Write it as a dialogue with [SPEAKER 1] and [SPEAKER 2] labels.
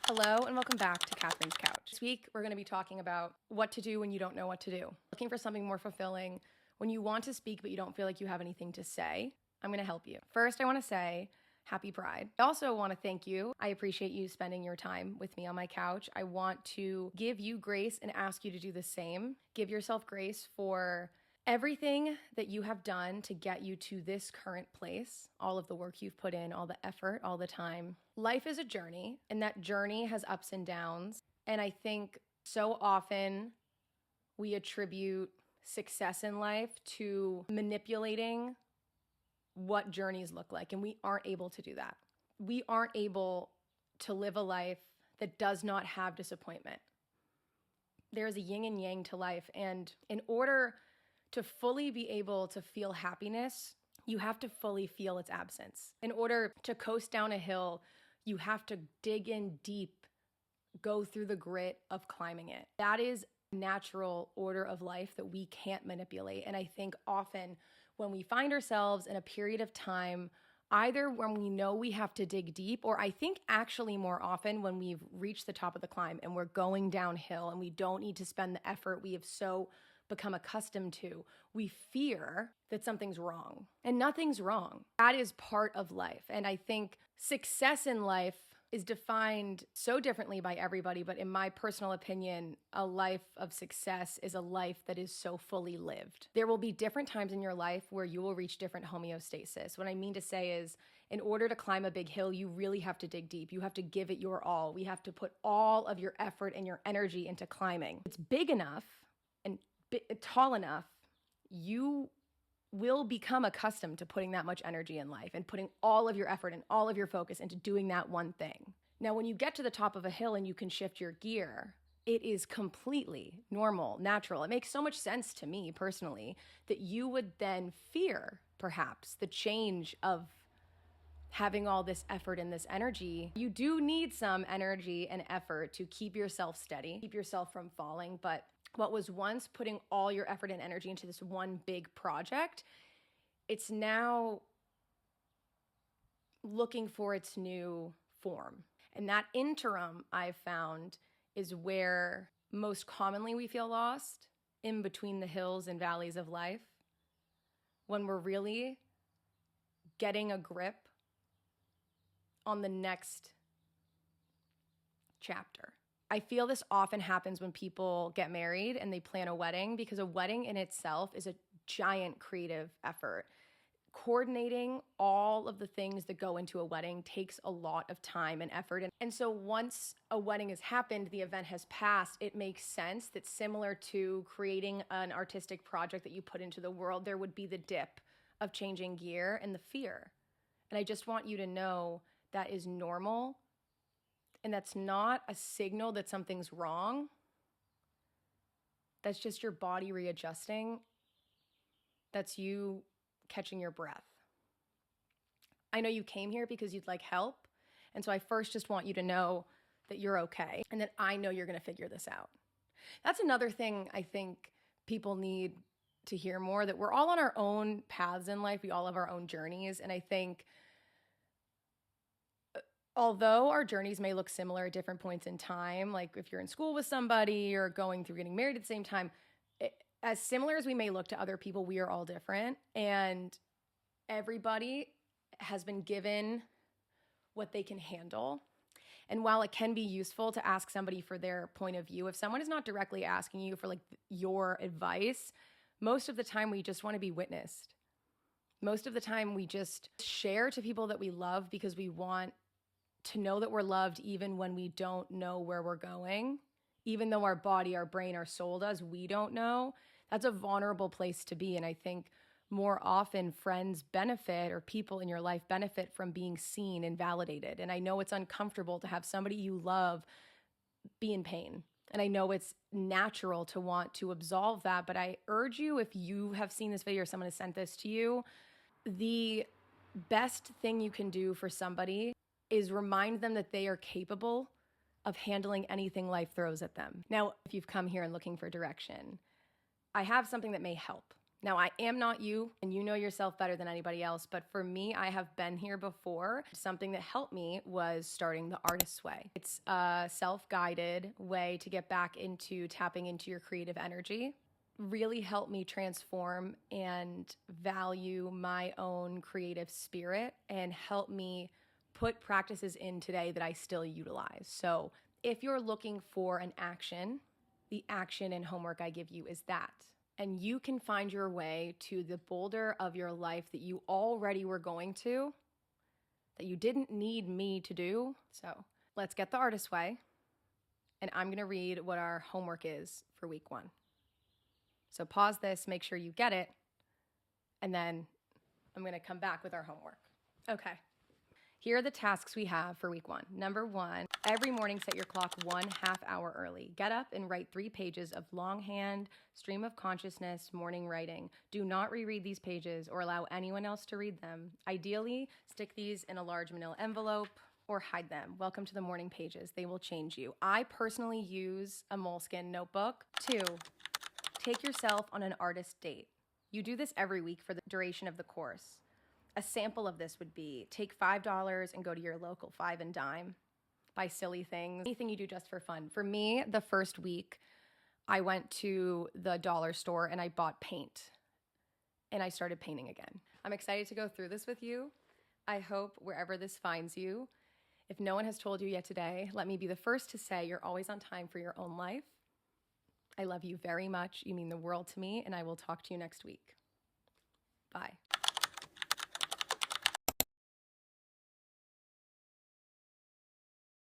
[SPEAKER 1] Hello and welcome back to Catherine's Couch. This week, we're going to be talking about what to do when you don't know what to do. Looking for something more fulfilling, when you want to speak but you don't feel like you have anything to say, I'm going to help you. First, I want to say happy Pride. I also want to thank you. I appreciate you spending your time with me on my couch. I want to give you grace and ask you to do the same. Give yourself grace for everything that you have done to get you to this current place, all of the work you've put in, all the effort, all the time. Life is a journey, and that journey has ups and downs. And I think so often we attribute success in life to manipulating what journeys look like, and we aren't able to do that. We aren't able to live a life that does not have disappointment. There's a yin and yang to life, and in order to fully be able to feel happiness, you have to fully feel its absence. In order to coast down a hill, you have to dig in deep, go through the grit of climbing it. That is a natural order of life that we can't manipulate. And I think often when we find ourselves in a period of time, either when we know we have to dig deep, or I think actually more often when we've reached the top of the climb and we're going downhill and we don't need to spend the effort we have so become accustomed to, we fear that something's wrong. And nothing's wrong. That is part of life. And I think success in life is defined so differently by everybody, but in my personal opinion, a life of success is a life that is so fully lived. There will be different times in your life where you will reach different homeostasis. What I mean to say is, in order to climb a big hill, you really have to dig deep. You have to give it your all. We have to put all of your effort and your energy into climbing. It's big enough and tall enough, you will become accustomed to putting that much energy in life and putting all of your effort and all of your focus into doing that one thing. Now, when you get to the top of a hill and you can shift your gear, it is completely normal, natural. It makes so much sense to me personally that you would then fear, perhaps, the change of having all this effort and this energy. You do need some energy and effort to keep yourself steady, keep yourself from falling, but what was once putting all your effort and energy into this one big project, it's now looking for its new form. And that interim, I've found, is where most commonly we feel lost, in between the hills and valleys of life, when we're really getting a grip on the next chapter. I feel this often happens when people get married and they plan a wedding, because a wedding in itself is a giant creative effort. Coordinating all of the things that go into a wedding takes a lot of time and effort. And so once a wedding has happened, the event has passed, it makes sense that similar to creating an artistic project that you put into the world, there would be the dip of changing gear and the fear. And I just want you to know that is normal. And that's not a signal that something's wrong. That's just your body readjusting. That's you catching your breath. I know you came here because you'd like help. And so I first just want you to know that you're okay and that I know you're going to figure this out. That's another thing I think people need to hear more, that we're all on our own paths in life. We all have our own journeys. And I think although our journeys may look similar at different points in time, like if you're in school with somebody or going through getting married at the same time, as similar as we may look to other people, we are all different. And everybody has been given what they can handle. And while it can be useful to ask somebody for their point of view, if someone is not directly asking you for like your advice, most of the time we just want to be witnessed. Most of the time we just share to people that we love because we want to know that we're loved even when we don't know where we're going. Even though our body, our brain, our soul does, we don't know. That's a vulnerable place to be. And I think more often friends benefit, or people in your life benefit, from being seen and validated. And I know it's uncomfortable to have somebody you love be in pain. And I know it's natural to want to absolve that, but I urge you, if you have seen this video or someone has sent this to you, the best thing you can do for somebody is remind them that they are capable of handling anything life throws at them. Now, if you've come here and looking for direction, I have something that may help. Now, I am not you, and you know yourself better than anybody else, but for me, I have been here before. Something that helped me was starting the Artist's Way. It's a self-guided way to get back into tapping into your creative energy. Really helped me transform and value my own creative spirit and help me put practices in today that I still utilize. So if you're looking for an action, the action and homework I give you is that. And you can find your way to the boulder of your life that you already were going to, that you didn't need me to do. So let's get the Artist's Way. And I'm going to read what our homework is for week 1. So pause this, make sure you get it, and then I'm going to come back with our homework. Okay. Here are the tasks we have for week 1. Number 1, every morning set your clock 1/2 hour early. Get up and write 3 pages of longhand, stream of consciousness, morning writing. Do not reread these pages or allow anyone else to read them. Ideally, stick these in a large manila envelope or hide them. Welcome to the morning pages. They will change you. I personally use a moleskin notebook. 2, take yourself on an artist date. You do this every week for the duration of the course. A sample of this would be take $5 and go to your local 5 and dime. Buy silly things, anything you do just for fun. For me, the first week, I went to the dollar store and I bought paint. And I started painting again. I'm excited to go through this with you. I hope wherever this finds you, if no one has told you yet today, let me be the first to say you're always on time for your own life. I love you very much. You mean the world to me, and I will talk to you next week. Bye.